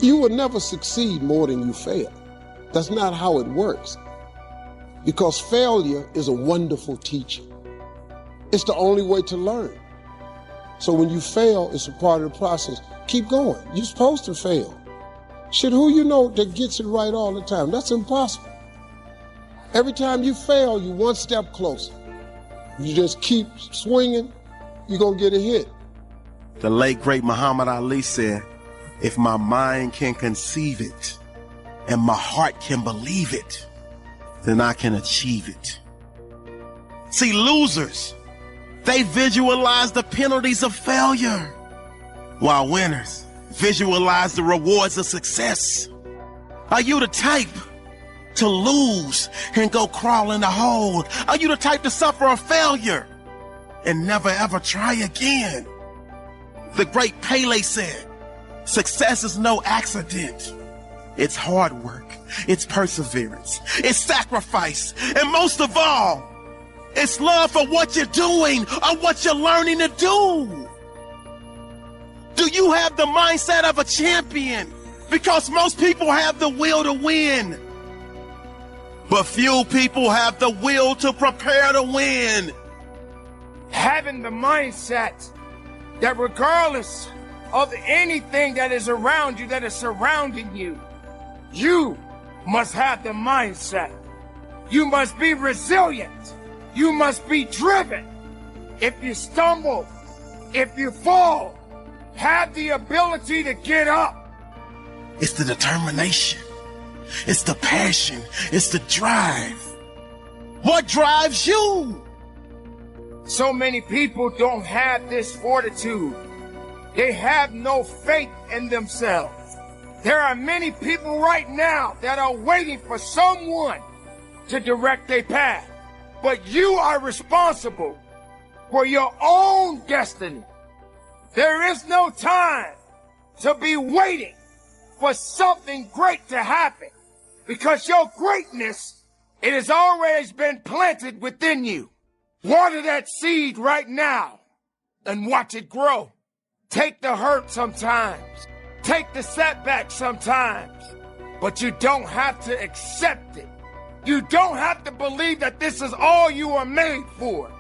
You will never succeed more than you fail. That's not how it works. Because failure is a wonderful teacher. It's the only way to learn. So when you fail, it's a part of the process. Keep going. You're supposed to fail. Shit, who you know that gets it right all the time? That's impossible. Every time you fail, you're one step closer. You just keep swinging, you're going to get a hit. The late, great Muhammad Ali said, if my mind can conceive it and my heart can believe it, then I can achieve it. See, losers, they visualize the penalties of failure, while winners visualize the rewards of success. Are you the type to lose and go crawl in the hole? Are you the type to suffer a failure and never ever try again? The great Pele said, success is no accident. It's hard work, it's perseverance, it's sacrifice, and most of all, it's love for what you're doing or what you're learning to do. Do you have the mindset of a champion? Because most people have the will to win, but few people have the will to prepare to win. Having the mindset that regardless of anything that is around you, that is surrounding you, you must have the mindset. You must be resilient. You must be driven. If you stumble, if you fall, have the ability to get up. It's the determination. It's the passion. It's the drive. What drives you? So many people don't have this fortitude. They have no faith in themselves. There are many people right now that are waiting for someone to direct their path. But you are responsible for your own destiny. There is no time to be waiting for something great to happen, because your greatness, it has always been planted within you. Water that seed right now and watch it grow. Take the hurt sometimes. Take the setback sometimes. But you don't have to accept it. You don't have to believe that this is all you are made for.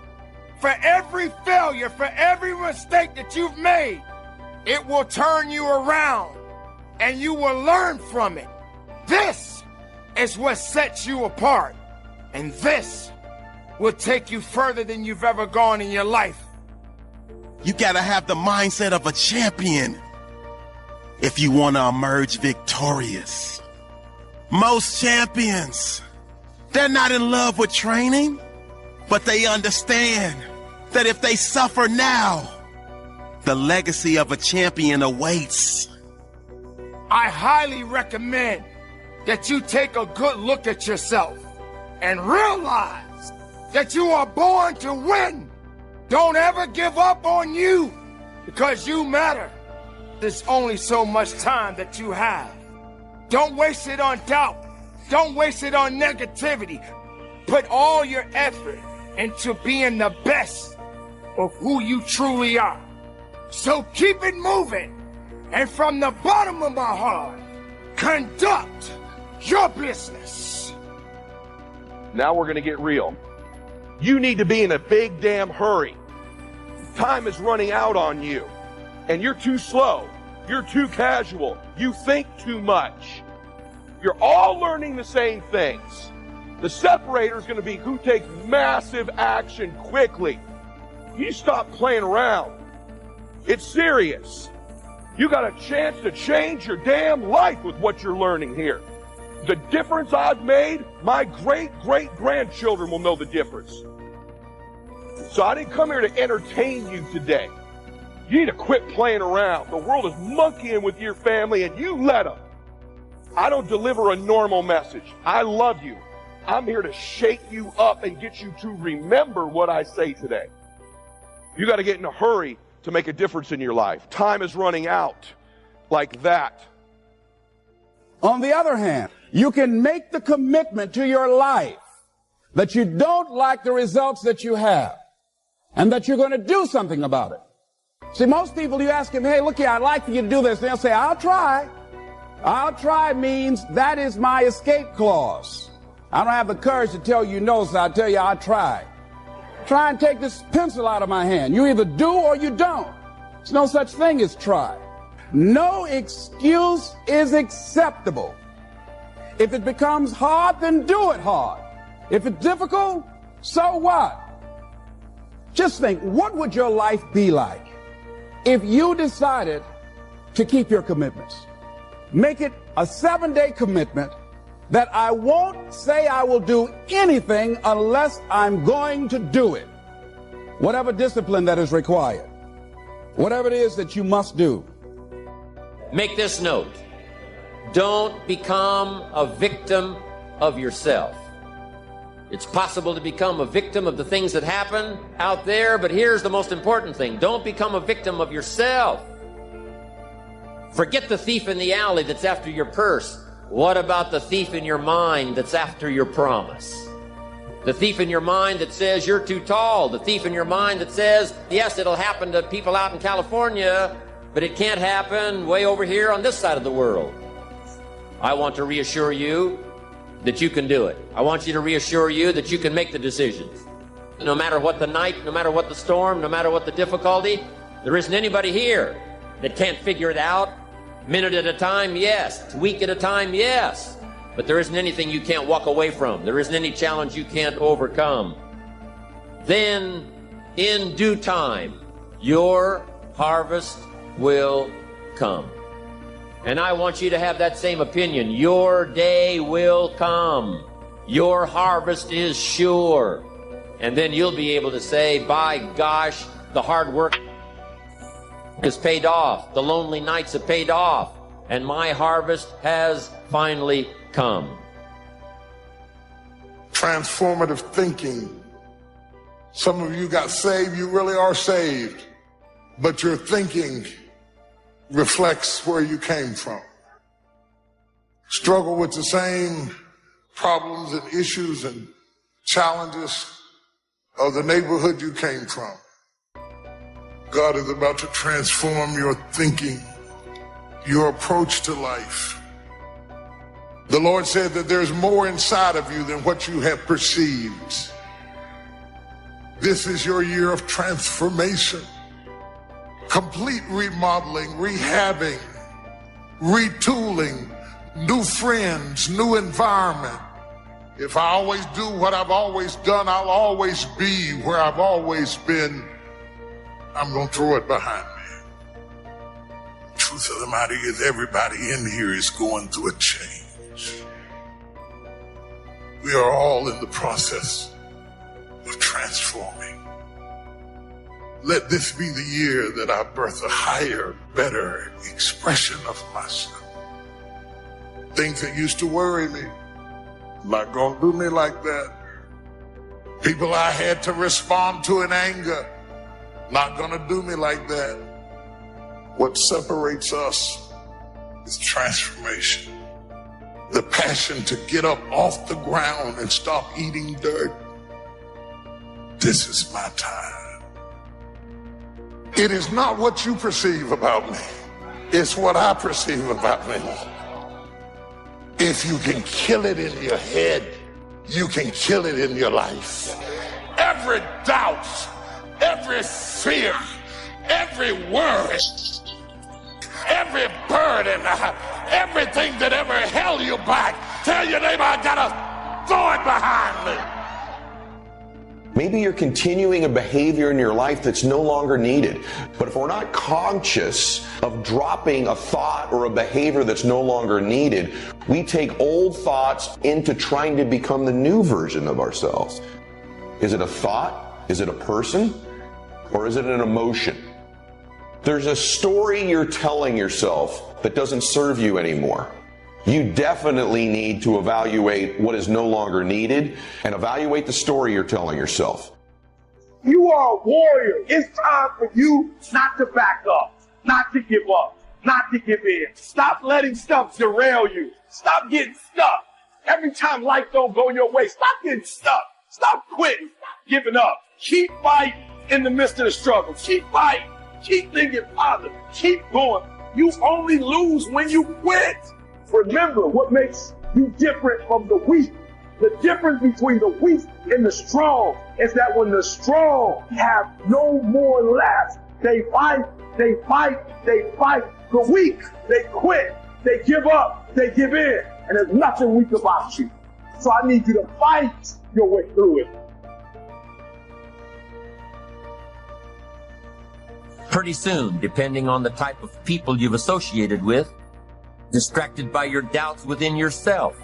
For every failure, for every mistake that you've made, it will turn you around and you will learn from it. This is what sets you apart. And this will take you further than you've ever gone in your life. You gotta have the mindset of a champion if you want to emerge victorious. Most champions, they're not in love with training, but they understand that if they suffer now, the legacy of a champion awaits. I highly recommend that you take a good look at yourself and realize that you are born to win. Don't ever give up on you, because you matter. There's only so much time that you have. Don't waste it on doubt. Don't waste it on negativity. Put all your effort into being the best of who you truly are. So keep it moving. And from the bottom of my heart, conduct your business. Now we're going to get real. You need to be in a big damn hurry. Time is running out on you. And you're too slow. You're too casual. You think too much. You're all learning the same things. The separator is going to be who takes massive action quickly. You stop playing around. It's serious. You got a chance to change your damn life with what you're learning here. The difference I've made, my great-great-grandchildren will know the difference. So I didn't come here to entertain you today. You need to quit playing around. The world is monkeying with your family, and you let them. I don't deliver a normal message. I love you. I'm here to shake you up and get you to remember what I say today. You got to get in a hurry to make a difference in your life. Time is running out like that. On the other hand, you can make the commitment to your life that you don't like the results that you have and that you're going to do something about it. See, most people, you ask them, hey, look here, I'd like for you to do this. And they'll say, I'll try. I'll try means that is my escape clause. I don't have the courage to tell you no, so I'll tell you I'll try. Try and take this pencil out of my hand. You either do or you don't. There's no such thing as try. No excuse is acceptable. If it becomes hard, then do it hard. If it's difficult, so what? Just think, what would your life be like if you decided to keep your commitments? Make it a 7-day commitment that I won't say I will do anything unless I'm going to do it. Whatever discipline that is required. Whatever it is that you must do. Make this note. Don't become a victim of yourself. It's possible to become a victim of the things that happen out there, but here's the most important thing. Don't become a victim of yourself. Forget the thief in the alley that's after your purse. What about the thief in your mind that's after your promise? The thief in your mind that says you're too tall. The thief in your mind that says, yes, it'll happen to people out in California, but it can't happen way over here on this side of the world. I want to reassure you that you can do it. I want you to reassure you that you can make the decisions. No matter what the night, no matter what the storm, no matter what the difficulty, there isn't anybody here that can't figure it out. Minute at a time, yes. Week at a time, yes. But there isn't anything you can't walk away from. There isn't any challenge you can't overcome. Then, in due time, your harvest will come. And I want you to have that same opinion. Your day will come. Your harvest is sure. And then you'll be able to say, by gosh, the hard work has paid off. The lonely nights have paid off. And my harvest has finally come. Transformative thinking. Some of you got saved, you really are saved. But your thinking reflects where you came from. Struggle with the same problems and issues and challenges of the neighborhood you came from. God is about to transform your thinking, your approach to life. The Lord said that there's more inside of you than what you have perceived. This is your year of transformation. Complete remodeling, rehabbing, retooling, new friends, new environment. If I always do what I've always done, I'll always be where I've always been. I'm going to throw it behind me. The truth of the matter is everybody in here is going through a change. We are all in the process of transforming. Let this be the year that I birth a higher, better expression of myself. Things that used to worry me, not gonna do me like that. People I had to respond to in anger, not gonna do me like that. What separates us is transformation. The passion to get up off the ground and stop eating dirt. This is my time. It is not what you perceive about me. It's what I perceive about me. If you can kill it in your head, you can kill it in your life. Every doubt, every fear, every worry, every burden, everything that ever held you back, tell your neighbor, I gotta throw it behind me. Maybe you're continuing a behavior in your life that's no longer needed. But if we're not conscious of dropping a thought or a behavior that's no longer needed, we take old thoughts into trying to become the new version of ourselves. Is it a thought? Is it a person? Or is it an emotion? There's a story you're telling yourself that doesn't serve you anymore. You definitely need to evaluate what is no longer needed and evaluate the story you're telling yourself. You are a warrior. It's time for you not to back up, not to give up, not to give in. Stop letting stuff derail you. Stop getting stuck. Every time life don't go your way, stop getting stuck. Stop quitting. Stop giving up. Keep fighting in the midst of the struggle. Keep fighting. Keep thinking positive. Keep going. You only lose when you quit. Remember what makes you different from the weak. The difference between the weak and the strong is that when the strong have no more left, they fight, they fight, they fight. The weak, they quit, they give up, they give in, and there's nothing weak about you. So I need you to fight your way through it. Pretty soon, depending on the type of people you've associated with, distracted by your doubts within yourself.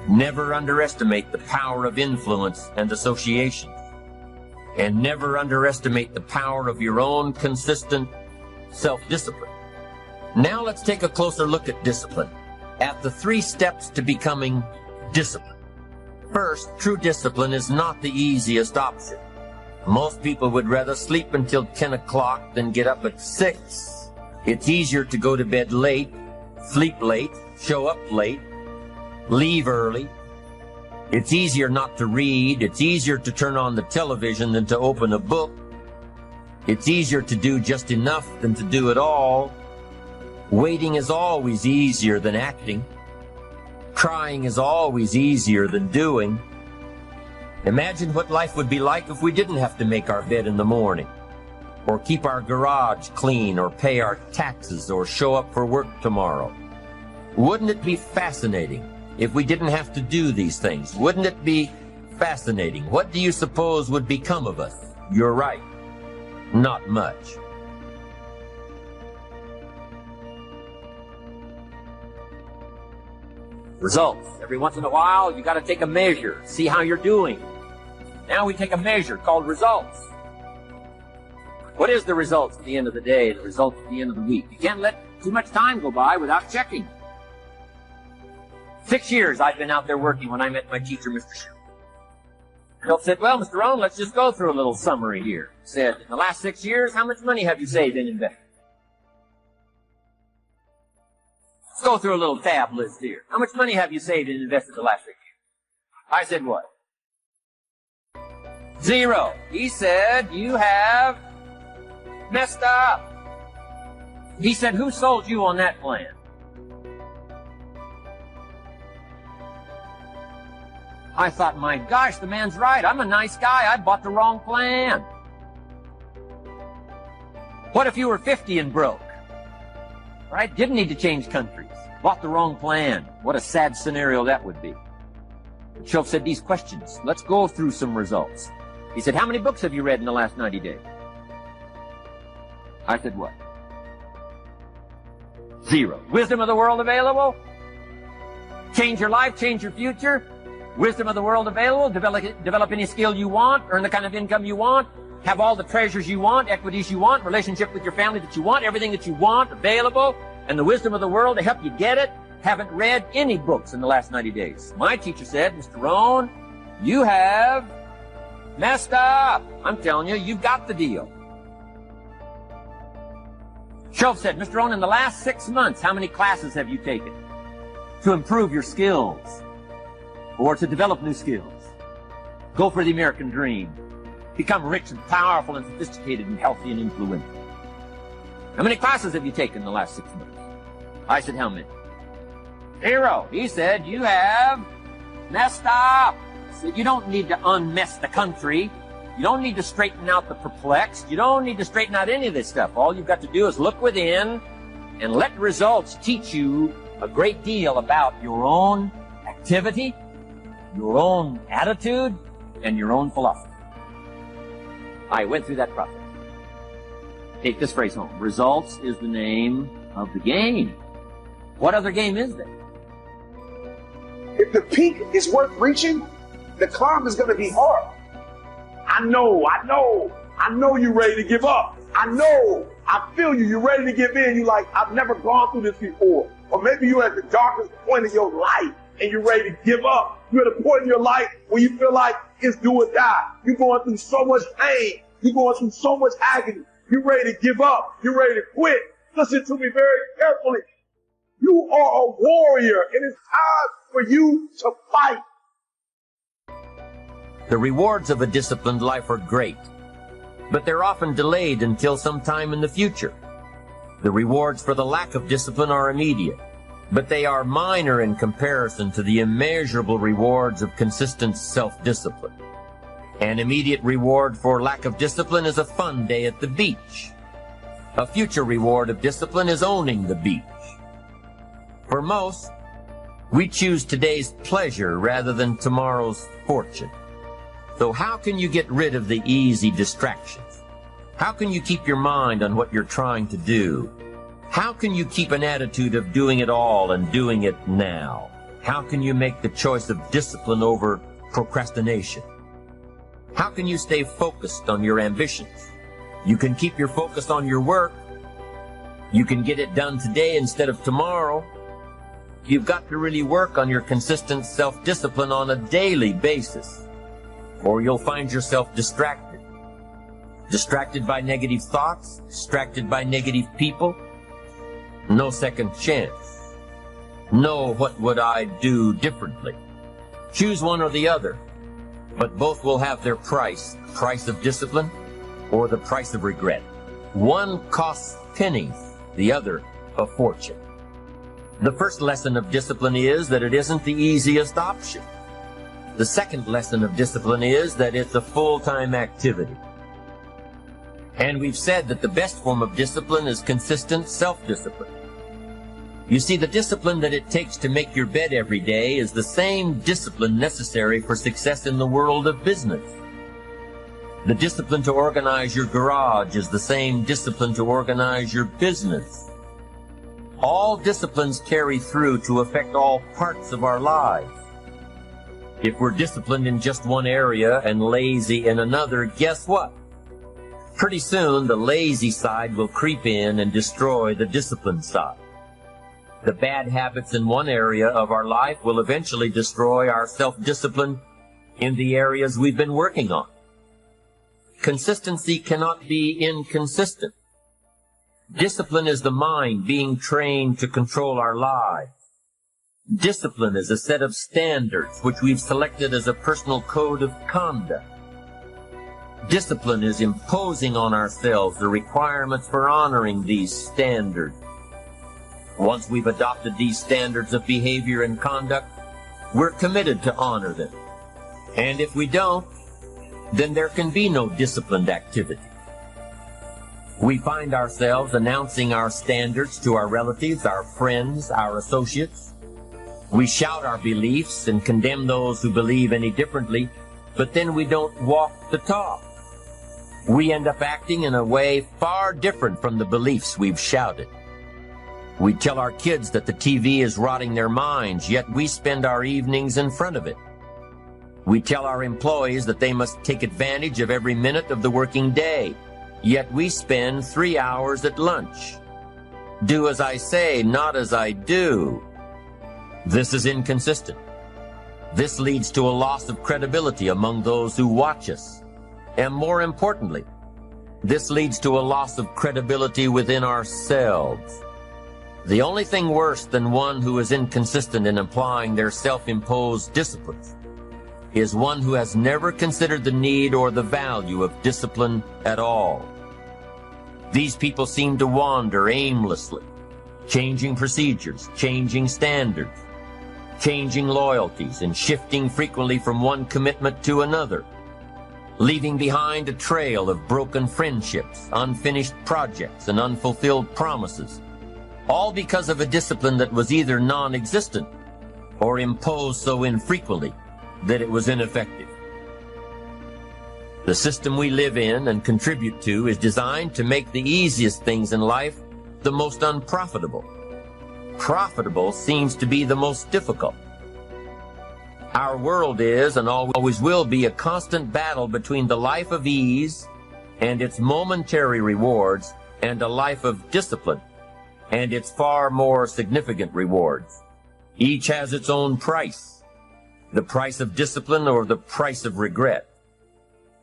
Never underestimate the power of influence and association. And never underestimate the power of your own consistent self-discipline. Now let's take a closer look at discipline, at the 3 steps to becoming disciplined. First, true discipline is not the easiest option. Most people would rather sleep until 10 o'clock than get up at 6. It's easier to go to bed late, sleep late, show up late, leave early. It's easier not to read. It's easier to turn on the television than to open a book. It's easier to do just enough than to do it all. Waiting is always easier than acting. Crying is always easier than doing. Imagine what life would be like if we didn't have to make our bed in the morning, or keep our garage clean, or pay our taxes, or show up for work tomorrow. Wouldn't it be fascinating if we didn't have to do these things? Wouldn't it be fascinating? What do you suppose would become of us? You're right. Not much. Results. Every once in a while, you got to take a measure, see how you're doing. Now we take a measure called results. What is the results at the end of the day, the results at the end of the week? You can't let too much time go by without checking. 6 years I've been out there working when I met my teacher, Mr. Schill. Bill said, well, Mr. Rohn, let's just go through a little summary here. He said, in the last 6 years, how much money have you saved and invested? Let's go through a little tab list here. How much money have you saved and invested the last 6 years? I said, what? 0. He said, you have messed up. He said, who sold you on that plan? I thought, my gosh, the man's right. I'm a nice guy. I bought the wrong plan. What if you were 50 and broke? Right? Didn't need to change countries. Bought the wrong plan. What a sad scenario that would be. The Schill said these questions. Let's go through some results. He said, how many books have you read in the last 90 days? I said, what? 0. Wisdom of the world available? Change your life, change your future? Wisdom of the world available? Develop any skill you want? Earn the kind of income you want? Have all the treasures you want, equities you want, relationship with your family that you want, everything that you want available, and the wisdom of the world to help you get it? Haven't read any books in the last 90 days. My teacher said, Mr. Rohn, you have messed up. I'm telling you, you've got the deal. Schill said, Mr. Rohn, in the last 6 months, how many classes have you taken to improve your skills or to develop new skills? Go for the American dream. Become rich and powerful and sophisticated and healthy and influential. How many classes have you taken in the last 6 months? I said, how many? 0. He said, you have messed up. He said, you don't need to unmess the country. You don't need to straighten out the perplexed. You don't need to straighten out any of this stuff. All you've got to do is look within and let results teach you a great deal about your own activity, your own attitude, and your own philosophy. I went through that process. Take this phrase home. Results is the name of the game. What other game is there? If the peak is worth reaching, the climb is going to be hard. I know you're ready to give up. I feel you. You're ready to give in. You're like, I've never gone through this before. Or maybe you're at the darkest point of your life and you're ready to give up. You're at a point in your life where you feel like it's do or die. You're going through so much pain. You're going through so much agony. You're ready to give up. You're ready to quit. Listen to me very carefully. You are a warrior, and it's time for you to fight. The rewards of a disciplined life are great, but they're often delayed until some time in the future. The rewards for the lack of discipline are immediate. but they are minor in comparison to the immeasurable rewards of consistent self-discipline. An immediate reward for lack of discipline is a fun day at the beach. A future reward of discipline is owning the beach. For most, we choose today's pleasure rather than tomorrow's fortune. So how can you get rid of the easy distractions? How can you keep your mind on what you're trying to do? How can you keep an attitude of doing it all and doing it now? How can you make the choice of discipline over procrastination? How can you stay focused on your ambitions? You can keep your focus on your work. You can get it done today instead of tomorrow. You've got to really work on your consistent self-discipline on a daily basis, or you'll find yourself distracted. Distracted by negative thoughts, distracted by negative people. No second chance. No, what would I do differently? Choose one or the other, but both will have their price, the price of discipline or the price of regret. One costs pennies, the other a fortune. The first lesson of discipline is that it isn't the easiest option. The second lesson of discipline is that it's a full-time activity. And we've said that the best form of discipline is consistent self-discipline. You see, the discipline that it takes to make your bed every day is the same discipline necessary for success in the world of business. The discipline to organize your garage is the same discipline to organize your business. All disciplines carry through to affect all parts of our lives. If we're disciplined in just one area and lazy in another, guess what? Pretty soon, the lazy side will creep in and destroy the disciplined side. The bad habits in one area of our life will eventually destroy our self-discipline in the areas we've been working on. Consistency cannot be inconsistent. Discipline is the mind being trained to control our lives. Discipline is a set of standards which we've selected as a personal code of conduct. Discipline is imposing on ourselves the requirements for honoring these standards. Once we've adopted these standards of behavior and conduct, we're committed to honor them. And if we don't, then there can be no disciplined activity. We find ourselves announcing our standards to our relatives, our friends, our associates. We shout our beliefs and condemn those who believe any differently, but then we don't walk the talk. We end up acting in a way far different from the beliefs we've shouted. We tell our kids that the TV is rotting their minds, yet we spend our evenings in front of it. We tell our employees that they must take advantage of every minute of the working day, yet we spend 3 hours at lunch. Do as I say, not as I do. This is inconsistent. This leads to a loss of credibility among those who watch us. And more importantly, this leads to a loss of credibility within ourselves. The only thing worse than one who is inconsistent in applying their self-imposed disciplines is one who has never considered the need or the value of discipline at all. These people seem to wander aimlessly, changing procedures, changing standards, changing loyalties, and shifting frequently from one commitment to another, leaving behind a trail of broken friendships, unfinished projects, and unfulfilled promises, all because of a discipline that was either non-existent or imposed so infrequently that it was ineffective. The system we live in and contribute to is designed to make the easiest things in life the most unprofitable. Profitable seems to be the most difficult. Our world is and always will be a constant battle between the life of ease and its momentary rewards and a life of discipline and its far more significant rewards. Each has its own price, the price of discipline or the price of regret.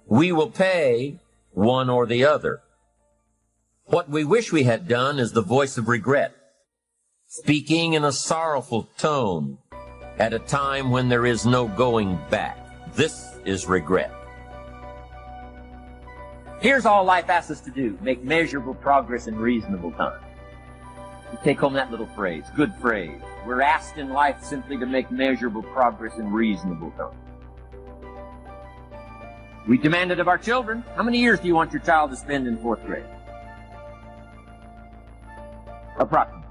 We will pay one or the other. What we wish we had done is the voice of regret, speaking in a sorrowful tone at a time when there is no going back. This is regret. Here's all life asks us to do: make measurable progress in reasonable time. Take home that little phrase, good phrase. We're asked in life simply to make measurable progress in reasonable time. We demand it of our children. How many years do you want your child to spend in 4th grade? Approximately.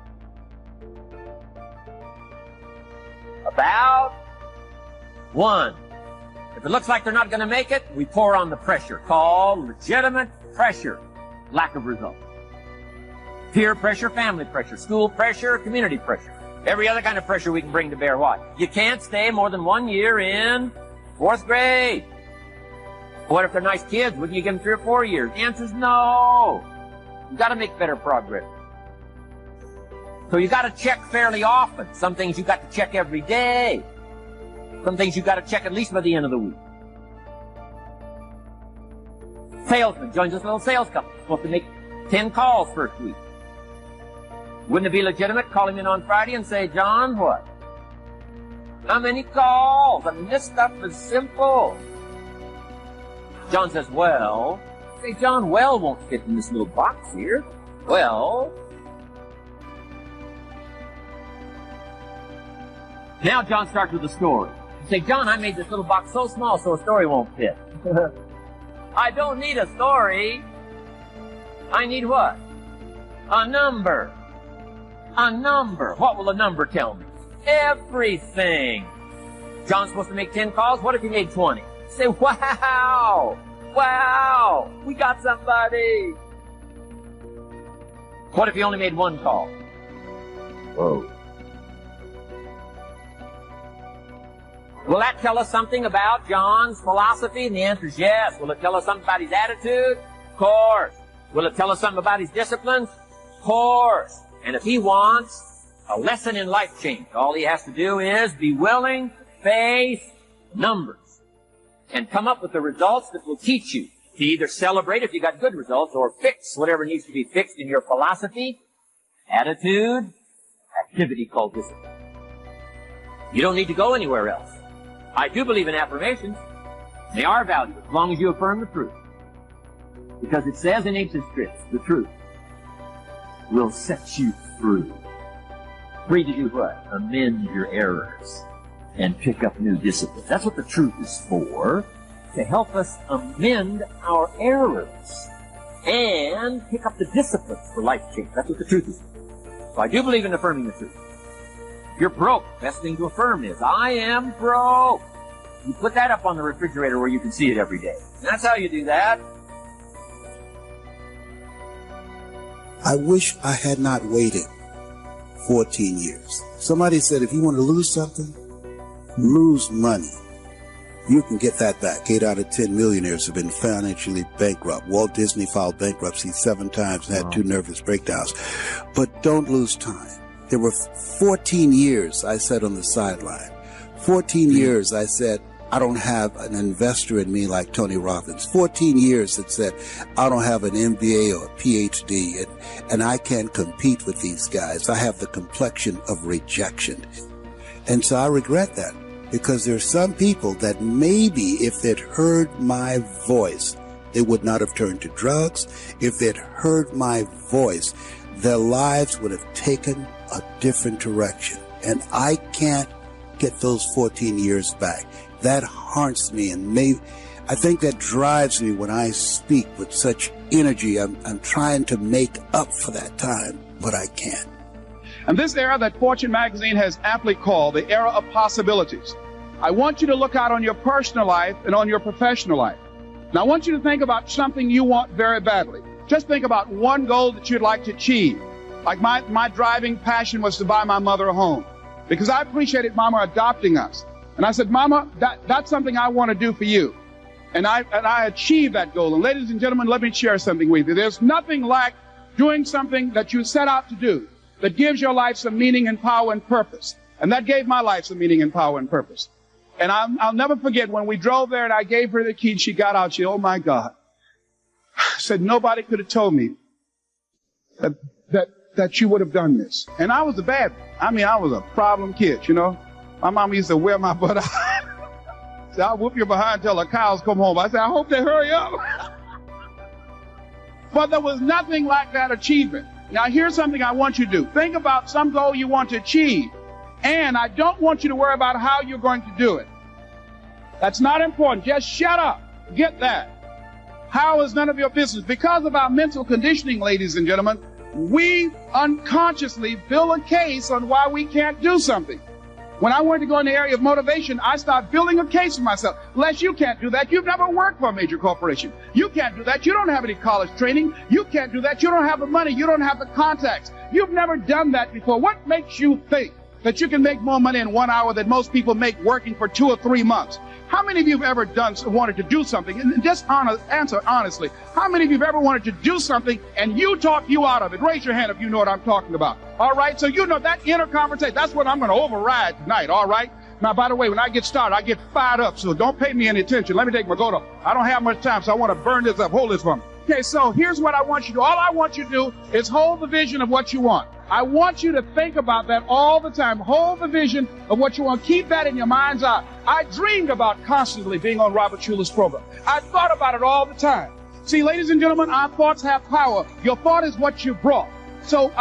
About 1. If it looks like they're not going to make it, we pour on the pressure, called legitimate pressure, lack of results. Peer pressure, family pressure, school pressure, community pressure. Every other kind of pressure we can bring to bear. Why? You can't stay more than 1 year in 4th grade. What if they're nice kids? Wouldn't you give them 3 or 4 years? The answer is no. You've got to make better progress. So you got to check fairly often. Some things you got to check every day. Some things you got to check at least by the end of the week. Salesman joins this little sales company. Supposed to make 10 calls first week. Wouldn't it be legitimate? Call him in on Friday and say, John, what? How many calls? I mean, this stuff is simple. John says, well. Say, John, well won't fit in this little box here. Well. Now John starts with a story. You say, John, I made this little box so small so a story won't fit. I don't need a story. I need what? A number. A number. What will a number tell me? Everything. John's supposed to make 10 calls. What if he made 20? Say, wow. Wow. We got somebody. What if he only made 1 call? Whoa. Will that tell us something about John's philosophy? And the answer is yes. Will it tell us something about his attitude? Of course. Will it tell us something about his disciplines? Of course. And if he wants a lesson in life change, all he has to do is be willing to face numbers and come up with the results that will teach you to either celebrate if you got good results or fix whatever needs to be fixed in your philosophy, attitude, activity called discipline. You don't need to go anywhere else. I do believe in affirmations. They are valuable as long as you affirm the truth. Because it says in ancient scripts, the truth will set you free. Free to do what? Amend your errors and pick up new disciplines. That's what the truth is for, to help us amend our errors and pick up the disciplines for life change. That's what the truth is for. So I do believe in affirming the truth. If you're broke, best thing to affirm is, I am broke. You put that up on the refrigerator where you can see it every day. And that's how you do that. I wish I had not waited 14 years. Somebody said if you want to lose something, lose money. You can get that back. 8 out of 10 millionaires have been financially bankrupt. Walt Disney filed bankruptcy 7 times and had 2 nervous breakdowns. But don't lose time. There were 14 years I sat on the sideline. 14 years I said, I don't have an investor in me like Tony Robbins. 14 years that said, I don't have an MBA or a PhD, and I can't compete with these guys. I have the complexion of rejection. And so I regret that, because there are some people that maybe if they'd heard my voice, they would not have turned to drugs. If they'd heard my voice, their lives would have taken a different direction. And I can't get those 14 years back. That haunts me, and I think that drives me when I speak with such energy. I'm trying to make up for that time, but I can't. And this era that Fortune magazine has aptly called the era of possibilities. I want you to look out on your personal life and on your professional life. Now I want you to think about something you want very badly. Just think about one goal that you'd like to achieve. Like my driving passion was to buy my mother a home, because I appreciated Mama adopting us. And I said, Mama, that's something I want to do for you. And I achieved that goal. And ladies and gentlemen, let me share something with you. There's nothing like doing something that you set out to do that gives your life some meaning and power and purpose. And that gave my life some meaning and power and purpose. And I'll never forget when we drove there and I gave her the key and she got out. She said, oh my God. I said, nobody could have told me that you would have done this. And I was I was a problem kid, you know. My mom used to wear my butt out. So I'll whoop your behind till the cows come home. I said, I hope they hurry up. But there was nothing like that achievement. Now, here's something I want you to do. Think about some goal you want to achieve. And I don't want you to worry about how you're going to do it. That's not important. Just shut up. Get that. How is none of your business. Because of our mental conditioning, ladies and gentlemen, we unconsciously build a case on why we can't do something. When I wanted to go in the area of motivation, I started building a case for myself. Les, you can't do that. You've never worked for a major corporation. You can't do that. You don't have any college training. You can't do that. You don't have the money. You don't have the contacts. You've never done that before. What makes you think that you can make more money in 1 hour than most people make working for 2 or 3 months? How many of you have ever wanted to do something? And just answer honestly. How many of you have ever wanted to do something and you talk you out of it? Raise your hand if you know what I'm talking about. All right? So you know that inner conversation. That's what I'm going to override tonight. All right? Now, by the way, when I get started, I get fired up. So don't pay me any attention. Let me take my coat off. I don't have much time, so I want to burn this up. Hold this for me. Okay, so here's what I want you to do. All I want you to do is hold the vision of what you want. I want you to think about that all the time. Hold the vision of what you want. Keep that in your mind's eye. I dreamed about constantly being on Robert Schuller's program. I thought about it all the time. See, ladies and gentlemen, our thoughts have power. Your thought is what you brought. So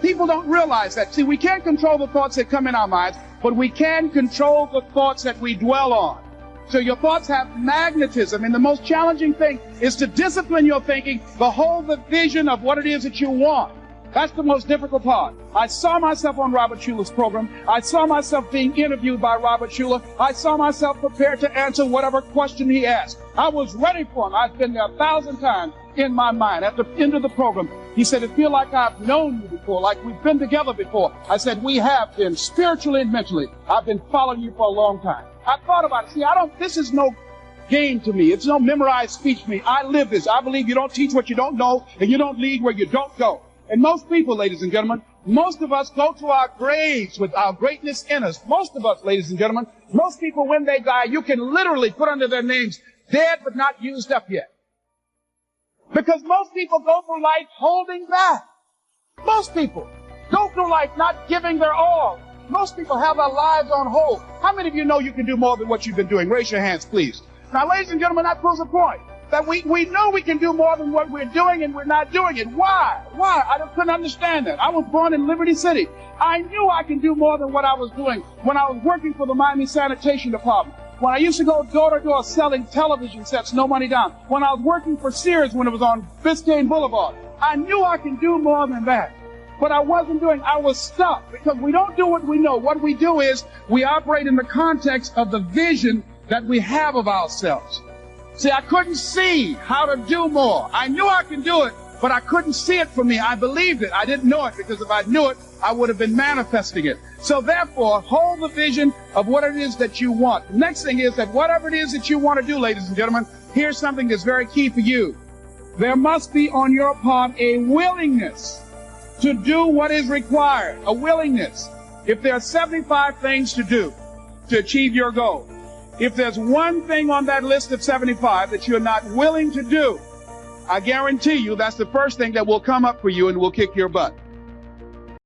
people don't realize that. See, we can't control the thoughts that come in our minds, but we can control the thoughts that we dwell on. So your thoughts have magnetism, and the most challenging thing is to discipline your thinking, to hold the vision of what it is that you want. That's the most difficult part. I saw myself on Robert Schuller's program. I saw myself being interviewed by Robert Schuller. I saw myself prepared to answer whatever question he asked. I was ready for him. I've been there 1,000 times in my mind. At the end of the program, he said, "It feels like I've known you before, like we've been together before." I said, "We have been, spiritually and mentally. I've been following you for a long time." I thought about it. See, this is no game to me. It's no memorized speech to me. I live this. I believe you don't teach what you don't know, and you don't lead where you don't go. And most people, ladies and gentlemen, most of us go to our graves with our greatness in us. Most of us, ladies and gentlemen, most people, when they die, you can literally put under their names, dead but not used up yet. Because most people go through life holding back. Most people go through life not giving their all. Most people have their lives on hold. How many of you know you can do more than what you've been doing? Raise your hands, please. Now, ladies and gentlemen, that proves a point. That we know we can do more than what we're doing, and we're not doing it. Why? I couldn't understand that. I was born in Liberty City. I knew I can do more than what I was doing when I was working for the Miami Sanitation Department. When I used to go door to door selling television sets, no money down. When I was working for Sears when it was on Biscayne Boulevard. I knew I can do more than that. But I wasn't doing. I was stuck because we don't do what we know. What we do is we operate in the context of the vision that we have of ourselves. See, I couldn't see how to do more. I knew I could do it, but I couldn't see it for me. I believed it. I didn't know it, because if I knew it, I would have been manifesting it. So therefore, hold the vision of what it is that you want. The next thing is that whatever it is that you want to do, ladies and gentlemen, here's something that's very key for you. There must be on your part a willingness to do what is required. A willingness. If there are 75 things to do to achieve your goal, if there's one thing on that list of 75 that you're not willing to do, I guarantee you that's the first thing that will come up for you and will kick your butt.